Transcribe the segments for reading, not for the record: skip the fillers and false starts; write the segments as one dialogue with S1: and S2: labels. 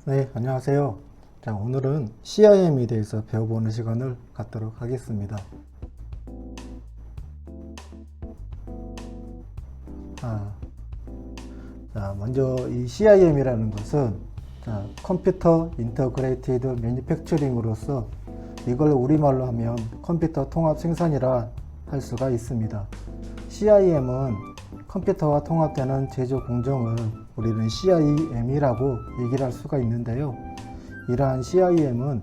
S1: 네, 안녕하세요. 자, 오늘은 CIM에 대해서 배워보는 시간을 갖도록 하겠습니다. 먼저 이 CIM이라는 것은 컴퓨터 인터그레이티드 매니팩처링으로서 이걸 우리말로 하면 컴퓨터 통합 생산이라 할 수가 있습니다. CIM은 컴퓨터와 통합되는 제조 공정을 우리는 CIM이라고 얘기를 할 수가 있는데요. 이러한 CIM은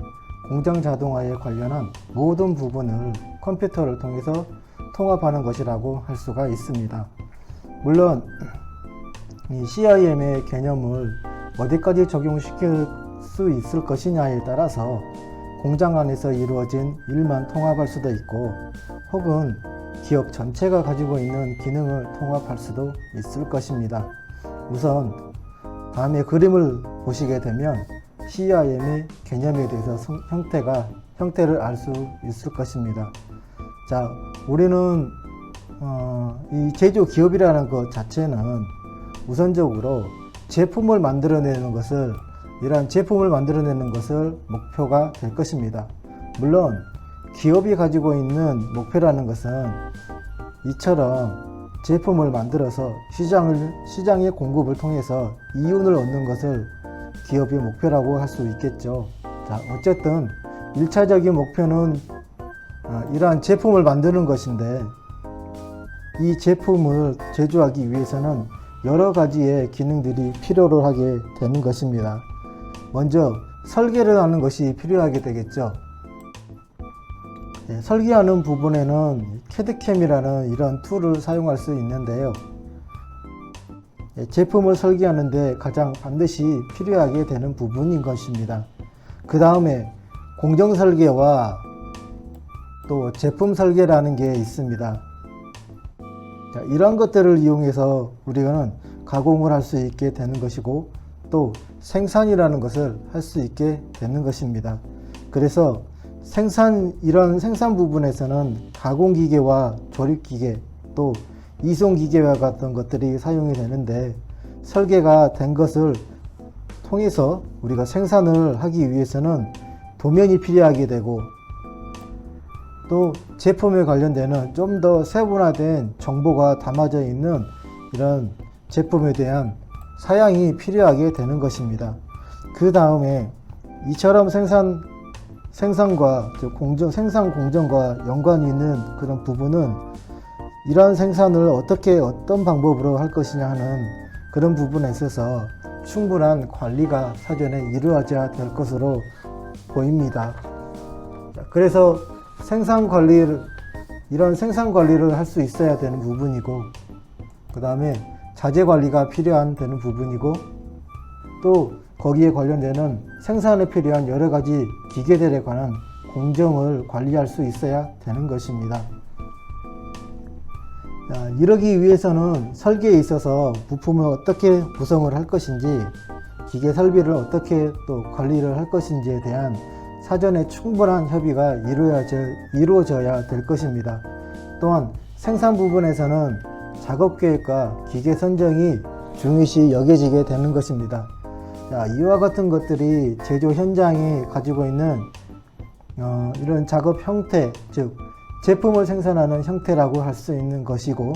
S1: 공장 자동화에 관련한 모든 부분을 컴퓨터를 통해서 통합하는 것이라고 할 수가 있습니다. 물론 이 CIM의 개념을 어디까지 적용시킬 수 있을 것이냐에 따라서 공장 안에서 이루어진 일만 통합할 수도 있고, 혹은 기업 전체가 가지고 있는 기능을 통합할 수도 있을 것입니다. 우선 다음에 그림을 보시게 되면 CIM의 개념에 대해서 형태를 알 수 있을 것입니다. 자, 우리는 이 제조 기업이라는 것 자체는 우선적으로 제품을 만들어내는 것을 목표가 될 것입니다. 물론 기업이 가지고 있는 목표라는 것은 이처럼 제품을 만들어서 시장의 공급을 통해서 이윤을 얻는 것을 기업의 목표라고 할 수 있겠죠. 자, 어쨌든 1차적인 목표는 이러한 제품을 만드는 것인데, 이 제품을 제조하기 위해서는 여러 가지의 기능들이 필요로 하게 되는 것입니다. 먼저 설계를 하는 것이 필요하게 되겠죠. 설계하는 부분에는 캐드캠이라는 이런 툴을 사용할 수 있는데요. 제품을 설계하는데 가장 반드시 필요하게 되는 부분인 것입니다. 그 다음에 공정 설계와 또 제품 설계라는 게 있습니다. 자, 이런 것들을 이용해서 우리는 가공을 할 수 있게 되는 것이고, 또 생산이라는 것을 할 수 있게 되는 것입니다. 그래서 이런 생산 부분에서는 가공기계와 조립기계, 또 이송기계와 같은 것들이 사용이 되는데, 설계가 된 것을 통해서 우리가 생산을 하기 위해서는 도면이 필요하게 되고, 또 제품에 관련되는 좀 더 세분화된 정보가 담아져 있는 이런 제품에 대한 사양이 필요하게 되는 것입니다. 그 다음에 이처럼 생산 공정과 연관이 있는 그런 부분은 이러한 생산을 어떤 방법으로 할 것이냐 하는 그런 부분에 있어서 충분한 관리가 사전에 이루어져야 될 것으로 보입니다. 그래서 이런 생산 관리를 할 수 있어야 되는 부분이고, 그 다음에 자재 관리가 되는 부분이고, 또 거기에 관련되는 생산에 필요한 여러 가지 기계들에 관한 공정을 관리할 수 있어야 되는 것입니다. 이러기 위해서는 설계에 있어서 부품을 어떻게 구성을 할 것인지, 기계 설비를 어떻게 또 관리를 할 것인지에 대한 사전에 충분한 협의가 이루어져야 될 것입니다. 또한 생산 부분에서는 작업 계획과 기계 선정이 중요시 여겨지게 되는 것입니다. 자, 이와 같은 것들이 제조 현장이 가지고 있는 이런 작업 형태, 즉 제품을 생산하는 형태라고 할 수 있는 것이고,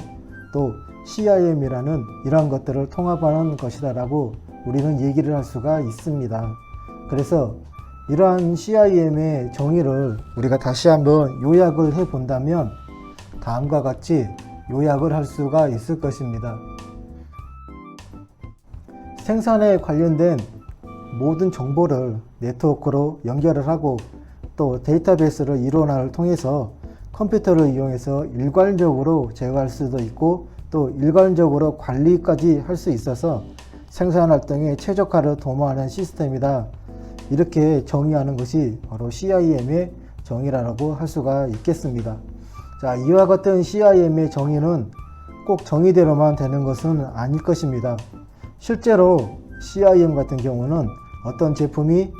S1: 또 CIM이라는 이러한 것들을 통합하는 것이다라고 우리는 얘기를 할 수가 있습니다. 그래서 이러한 CIM의 정의를 우리가 다시 한번 요약을 해 본다면 다음과 같이 요약을 할 수가 있을 것입니다. 생산에 관련된 모든 정보를 네트워크로 연결을 하고, 또 데이터베이스를 이론화를 통해서 컴퓨터를 이용해서 일괄적으로 제어할 수도 있고, 또 일괄적으로 관리까지 할 수 있어서 생산 활동의 최적화를 도모하는 시스템이다. 이렇게 정의하는 것이 바로 CIM의 정의라고 할 수가 있겠습니다. 자, 이와 같은 CIM의 정의는 꼭 정의대로만 되는 것은 아닐 것입니다. 실제로 CIM 같은 경우는 어떤 제품이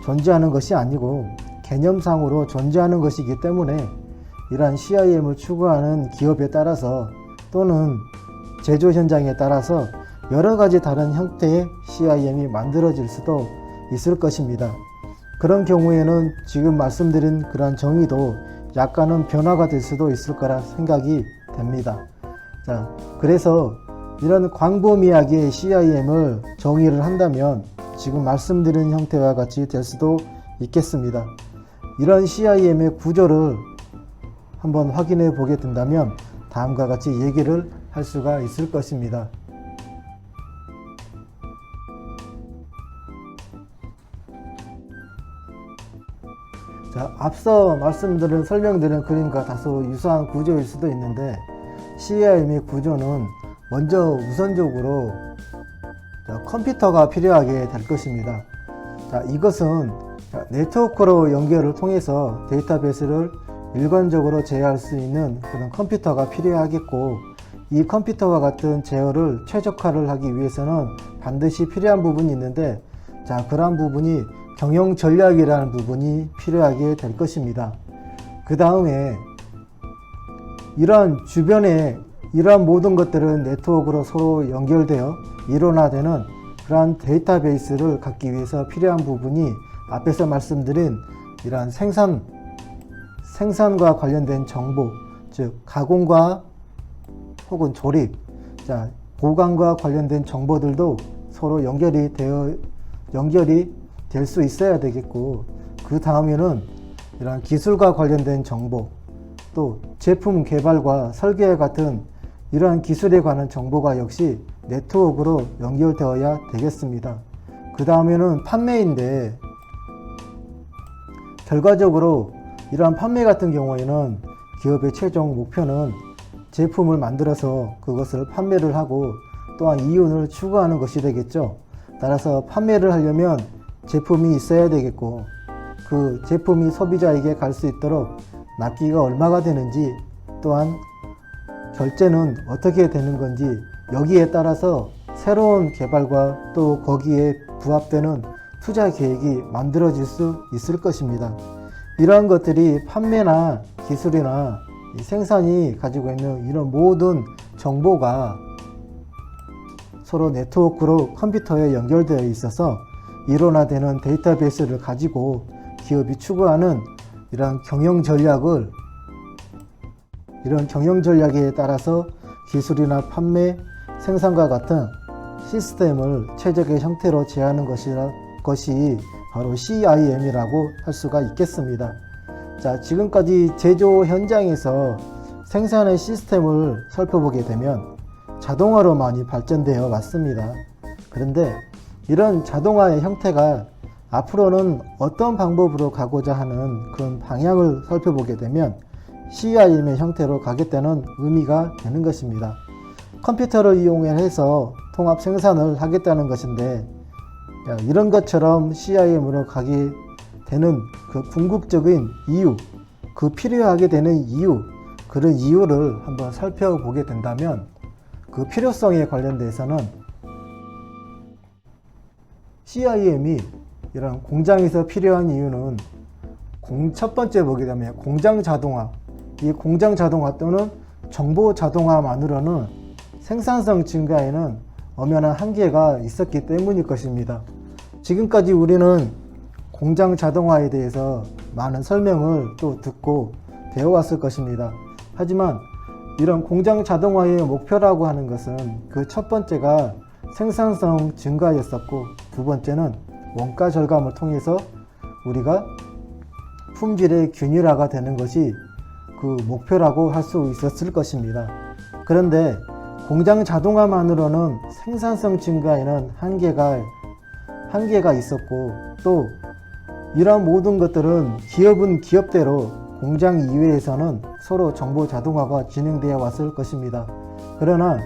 S1: 존재하는 것이 아니고 개념상으로 존재하는 것이기 때문에, 이러한 CIM을 추구하는 기업에 따라서 또는 제조 현장에 따라서 여러 가지 다른 형태의 CIM이 만들어질 수도 있을 것입니다. 그런 경우에는 지금 말씀드린 그런 정의도 약간은 변화가 될 수도 있을 거라 생각이 됩니다. 자, 그래서 이런 광범위하게 CIM을 정의를 한다면 지금 말씀드린 형태와 같이 될 수도 있겠습니다. 이런 CIM의 구조를 한번 확인해 보게 된다면 다음과 같이 얘기를 할 수가 있을 것입니다. 자, 앞서 설명드린 그림과 다소 유사한 구조일 수도 있는데 CIM의 구조는 먼저 우선적으로 컴퓨터가 필요하게 될 것입니다. 자, 이것은 네트워크로 연결을 통해서 데이터베이스를 일관적으로 제어할 수 있는 그런 컴퓨터가 필요하겠고, 이 컴퓨터와 같은 제어를 최적화를 하기 위해서는 반드시 필요한 부분이 있는데, 자, 그러한 부분이 경영 전략이라는 부분이 필요하게 될 것입니다. 그 다음에 이러한 주변에 이러한 모든 것들은 네트워크로 서로 연결되어 일원화되는 그러한 데이터베이스를 갖기 위해서 필요한 부분이 앞에서 말씀드린 이러한 생산과 관련된 정보, 즉 가공과 혹은 조립, 자, 보관과 관련된 정보들도 서로 연결이 될 수 있어야 되겠고, 그 다음에는 이러한 기술과 관련된 정보, 또 제품 개발과 설계 같은 이러한 기술에 관한 정보가 역시 네트워크로 연결되어야 되겠습니다. 그 다음에는 판매인데, 결과적으로 이러한 판매 같은 경우에는 기업의 최종 목표는 제품을 만들어서 그것을 판매를 하고 또한 이윤을 추구하는 것이 되겠죠. 따라서 판매를 하려면 제품이 있어야 되겠고, 그 제품이 소비자에게 갈 수 있도록 납기가 얼마가 되는지, 또한 결제는 어떻게 되는 건지, 여기에 따라서 새로운 개발과 또 거기에 부합되는 투자 계획이 만들어질 수 있을 것입니다. 이러한 것들이 판매나 기술이나 생산이 가지고 있는 이런 모든 정보가 서로 네트워크로 컴퓨터에 연결되어 있어서 일원화되는 데이터베이스를 가지고 기업이 추구하는 이런 경영 전략에 따라서 기술이나 판매, 생산과 같은 시스템을 최적의 형태로 제하는 것이 바로 CIM이라고 할 수가 있겠습니다. 자, 지금까지 제조 현장에서 생산의 시스템을 살펴보게 되면 자동화로 많이 발전되어 왔습니다. 그런데 이런 자동화의 형태가 앞으로는 어떤 방법으로 가고자 하는 그런 방향을 살펴보게 되면 CIM의 형태로 가겠다는 의미가 되는 것입니다. 컴퓨터를 이용해서 통합 생산을 하겠다는 것인데, 이런 것처럼 CIM으로 가게 되는 그 궁극적인 이유, 그 필요하게 되는 이유, 그런 이유를 한번 살펴보게 된다면 그 필요성에 관련돼서는 CIM이 이런 공장에서 필요한 이유는 첫 번째 보게 되면 공장 자동화, 이 공장 자동화 또는 정보 자동화만으로는 생산성 증가에는 엄연한 한계가 있었기 때문일 것입니다. 지금까지 우리는 공장 자동화에 대해서 많은 설명을 또 듣고 배워왔을 것입니다. 하지만 이런 공장 자동화의 목표라고 하는 것은 그 첫 번째가 생산성 증가였었고, 두 번째는 원가 절감을 통해서 우리가 품질의 균일화가 되는 것이 그 목표라고 할 수 있었을 것입니다. 그런데 공장 자동화만으로는 생산성 증가에는 한계가 있었고, 또 이러한 모든 것들은 기업은 기업대로 공장 이외에서는 서로 정보 자동화가 진행되어 왔을 것입니다. 그러나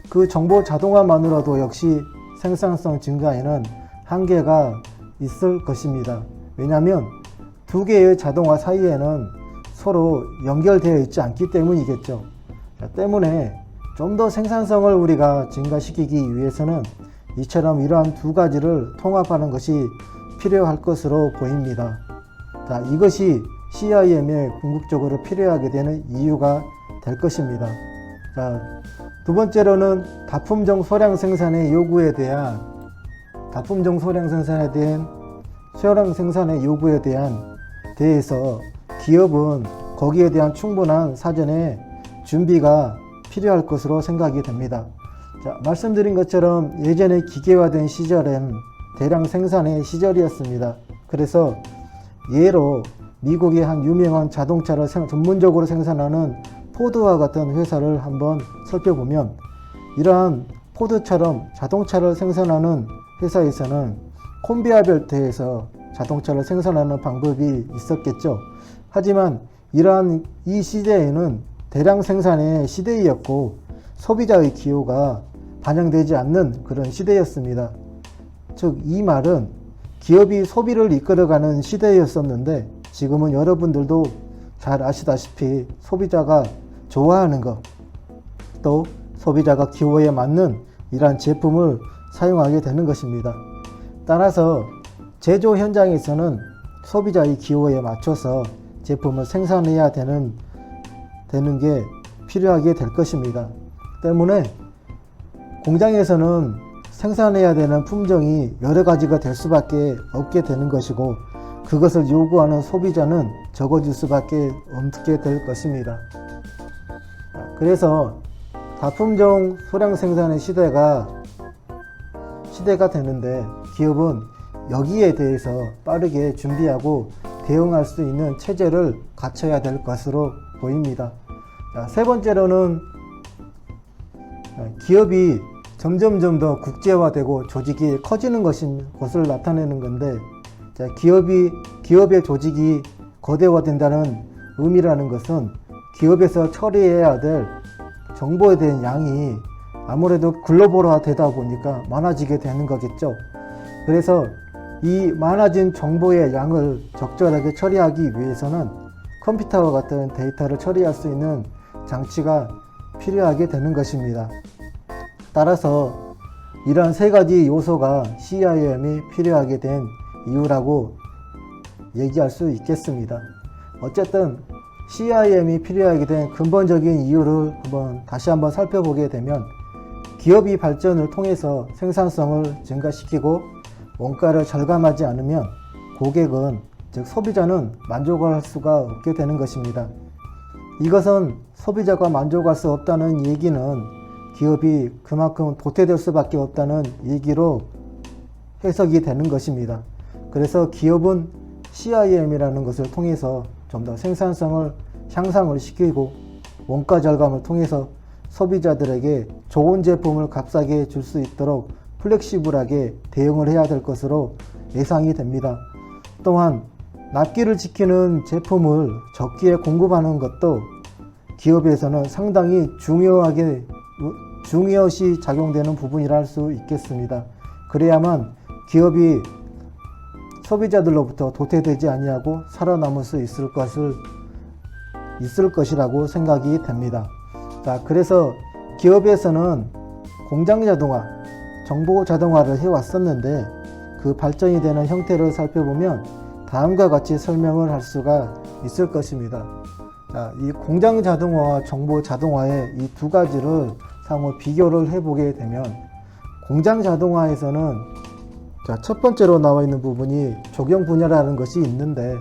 S1: 그 정보 자동화만으로도 역시 생산성 증가에는 한계가 있을 것입니다. 왜냐하면 두 개의 자동화 사이에는 서로 연결되어 있지 않기 때문이겠죠. 때문에 좀 더 생산성을 우리가 증가시키기 위해서는 이처럼 이러한 두 가지를 통합하는 것이 필요할 것으로 보입니다. 자, 이것이 CIM에 궁극적으로 필요하게 되는 이유가 될 것입니다. 자, 두 번째로는 다품종 소량 생산의 요구에 대한 소량 생산의 요구에 대해서 기업은 거기에 대한 충분한 사전에 준비가 필요할 것으로 생각이 됩니다. 자, 말씀드린 것처럼 예전에 기계화된 시절엔 대량 생산의 시절이었습니다. 그래서 예로 미국의 한 유명한 자동차를 전문적으로 생산하는 포드와 같은 회사를 한번 살펴보면, 이러한 포드처럼 자동차를 생산하는 회사에서는 컨베이어 벨트에서 자동차를 생산하는 방법이 있었겠죠. 하지만 이러한 이 시대에는 대량 생산의 시대였고 소비자의 기호가 반영되지 않는 그런 시대였습니다. 즉, 이 말은 기업이 소비를 이끌어가는 시대였었는데, 지금은 여러분들도 잘 아시다시피 소비자가 좋아하는 것, 또 소비자가 기호에 맞는 이러한 제품을 사용하게 되는 것입니다. 따라서 제조 현장에서는 소비자의 기호에 맞춰서 제품을 생산해야 되는 게 필요하게 될 것입니다. 때문에 공장에서는 생산해야 되는 품종이 여러 가지가 될 수밖에 없게 되는 것이고, 그것을 요구하는 소비자는 적어질 수밖에 없게 될 것입니다. 그래서 다품종 소량 생산의 시대가 되는데, 기업은 여기에 대해서 빠르게 준비하고 대응할 수 있는 체제를 갖춰야 될 것으로 보입니다. 세 번째로는 기업이 점점점 더 국제화되고 조직이 커지는 것을 나타내는 건데, 기업의 조직이 거대화된다는 의미라는 것은 기업에서 처리해야 될 정보에 대한 양이 아무래도 글로벌화 되다 보니까 많아지게 되는 거겠죠. 그래서 이 많아진 정보의 양을 적절하게 처리하기 위해서는 컴퓨터와 같은 데이터를 처리할 수 있는 장치가 필요하게 되는 것입니다. 따라서 이러한 세 가지 요소가 CIM이 필요하게 된 이유라고 얘기할 수 있겠습니다. 어쨌든 CIM이 필요하게 된 근본적인 이유를 다시 한번 살펴보게 되면, 기업이 발전을 통해서 생산성을 증가시키고 원가를 절감하지 않으면 고객은, 즉 소비자는 만족할 수가 없게 되는 것입니다. 이것은 소비자가 만족할 수 없다는 얘기는 기업이 그만큼 도태될 수밖에 없다는 얘기로 해석이 되는 것입니다. 그래서 기업은 CIM이라는 것을 통해서 좀 더 생산성을 향상을 시키고 원가 절감을 통해서 소비자들에게 좋은 제품을 값싸게 줄 수 있도록 플렉시블하게 대응을 해야 될 것으로 예상이 됩니다. 또한 납기를 지키는 제품을 적기에 공급하는 것도 기업에서는 상당히 중요시 작용되는 부분이라 할 수 있겠습니다. 그래야만 기업이 소비자들로부터 도태되지 아니하고 살아남을 수 있을 것이라고 생각이 됩니다. 자, 그래서 기업에서는 공장 자동화, 정보 자동화를 해왔었는데, 그 발전이 되는 형태를 살펴보면 다음과 같이 설명을 할 수가 있을 것입니다. 자, 이 공장 자동화와 정보 자동화의 이 두 가지를 상호 비교를 해보게 되면, 공장 자동화에서는 첫 번째로 나와 있는 부분이 적용 분야라는 것이 있는데,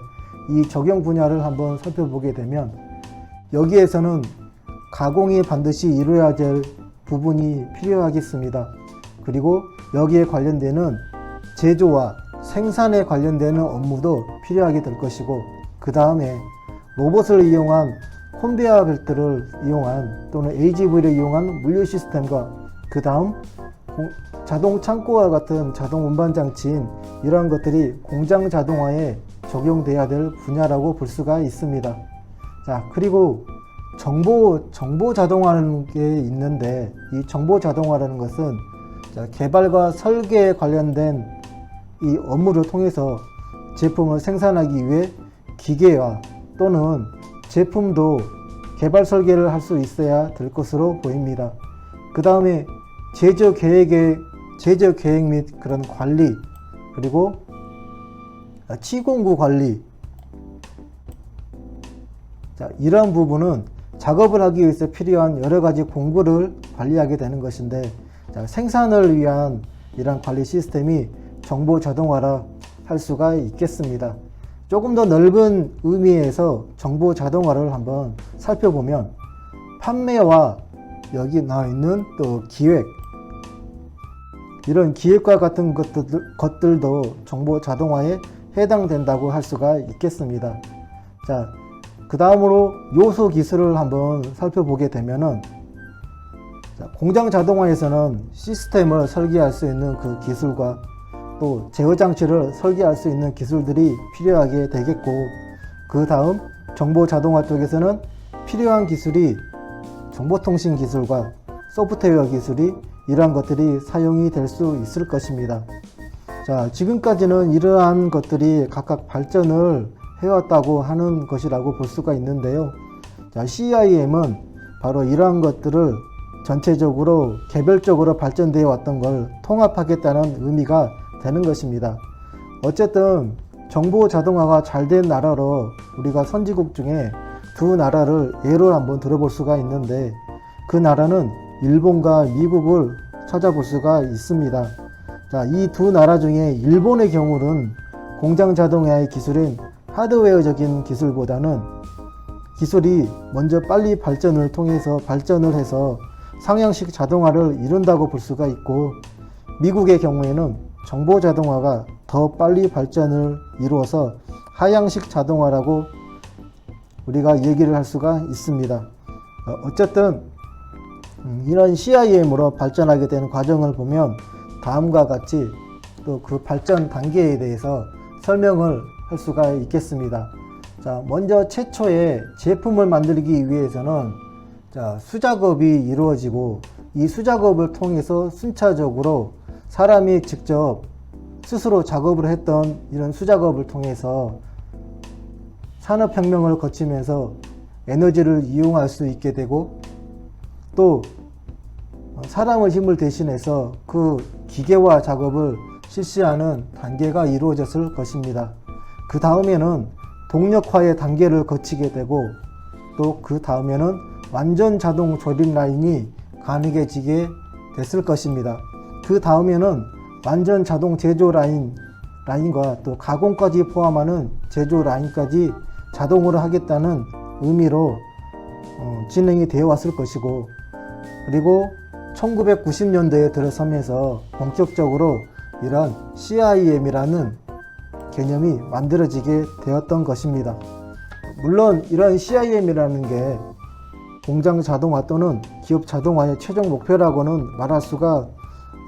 S1: 이 적용 분야를 한번 살펴보게 되면 여기에서는 가공이 반드시 이루어야 될 부분이 필요하겠습니다. 그리고 여기에 관련되는 제조와 생산에 관련되는 업무도 필요하게 될 것이고, 그 다음에 로봇을 이용한 컨베이어 벨트를 이용한 또는 AGV를 이용한 물류 시스템과, 그 다음 자동 창고와 같은 자동 운반 장치인 이러한 것들이 공장 자동화에 적용돼야 될 분야라고 볼 수가 있습니다. 자, 그리고 정보 자동화라는 게 있는데, 이 정보 자동화라는 것은 개발과 설계에 관련된 이 업무를 통해서 제품을 생산하기 위해 기계와 또는 제품도 개발 설계를 할 수 있어야 될 것으로 보입니다. 그 다음에 제조 계획 및 그런 관리, 그리고 시공구 관리, 자, 이러한 부분은 작업을 하기 위해서 필요한 여러 가지 공구를 관리하게 되는 것인데, 자, 생산을 위한 이러한 관리 시스템이 정보 자동화라 할 수가 있겠습니다. 조금 더 넓은 의미에서 정보 자동화를 한번 살펴보면 판매와 여기 나와 있는 또 기획, 이런 기획과 같은 것들도 정보 자동화에 해당된다고 할 수가 있겠습니다. 자, 그 다음으로 요소 기술을 한번 살펴보게 되면은, 공장 자동화에서는 시스템을 설계할 수 있는 그 기술과 또 제어 장치를 설계할 수 있는 기술들이 필요하게 되겠고, 그 다음 정보 자동화 쪽에서는 필요한 기술이 정보통신 기술과 소프트웨어 기술이, 이러한 것들이 사용이 될 수 있을 것입니다. 자, 지금까지는 이러한 것들이 각각 발전을 해왔다고 하는 것이라고 볼 수가 있는데요. 자, CIM은 바로 이러한 것들을 전체적으로 개별적으로 발전되어 왔던 걸 통합하겠다는 의미가 되는 것입니다. 어쨌든 정보 자동화가 잘 된 나라로 우리가 선진국 중에 두 나라를 예로 한번 들어볼 수가 있는데, 그 나라는 일본과 미국을 찾아볼 수가 있습니다. 자, 이 두 나라 중에 일본의 경우는 공장 자동화의 기술인 하드웨어적인 기술보다는 기술이 먼저 빨리 발전을 해서 상향식 자동화를 이룬다고 볼 수가 있고, 미국의 경우에는 정보 자동화가 더 빨리 발전을 이루어서 하향식 자동화라고 우리가 얘기를 할 수가 있습니다. 어쨌든 이런 CIM으로 발전하게 되는 과정을 보면 다음과 같이 또 그 발전 단계에 대해서 설명을 할 수가 있겠습니다. 자, 먼저 최초의 제품을 만들기 위해서는 수작업이 이루어지고, 이 수작업을 통해서 순차적으로 사람이 직접 스스로 작업을 했던 이런 수작업을 통해서 산업혁명을 거치면서 에너지를 이용할 수 있게 되고, 또 사람의 힘을 대신해서 그 기계화 작업을 실시하는 단계가 이루어졌을 것입니다. 그 다음에는 동력화의 단계를 거치게 되고, 또 그 다음에는 완전 자동 조립 라인이 가능해지게 됐을 것입니다. 그 다음에는 완전 자동 제조 라인과 또 가공까지 포함하는 제조 라인까지 자동으로 하겠다는 의미로 진행이 되어 왔을 것이고, 그리고 1990년대에 들어서면서 본격적으로 이런 CIM이라는 개념이 만들어지게 되었던 것입니다. 물론 이런 CIM이라는 게 공장 자동화 또는 기업 자동화의 최종 목표라고는 말할 수가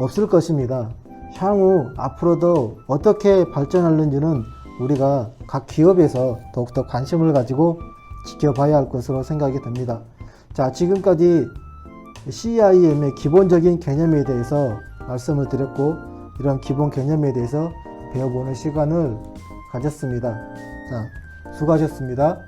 S1: 없을 것입니다. 향후 앞으로도 어떻게 발전하는지는 우리가 각 기업에서 더욱더 관심을 가지고 지켜봐야 할 것으로 생각이 됩니다. 자, 지금까지 CIM의 기본적인 개념에 대해서 말씀을 드렸고, 이런 기본 개념에 대해서 배워보는 시간을 가졌습니다. 자, 수고하셨습니다.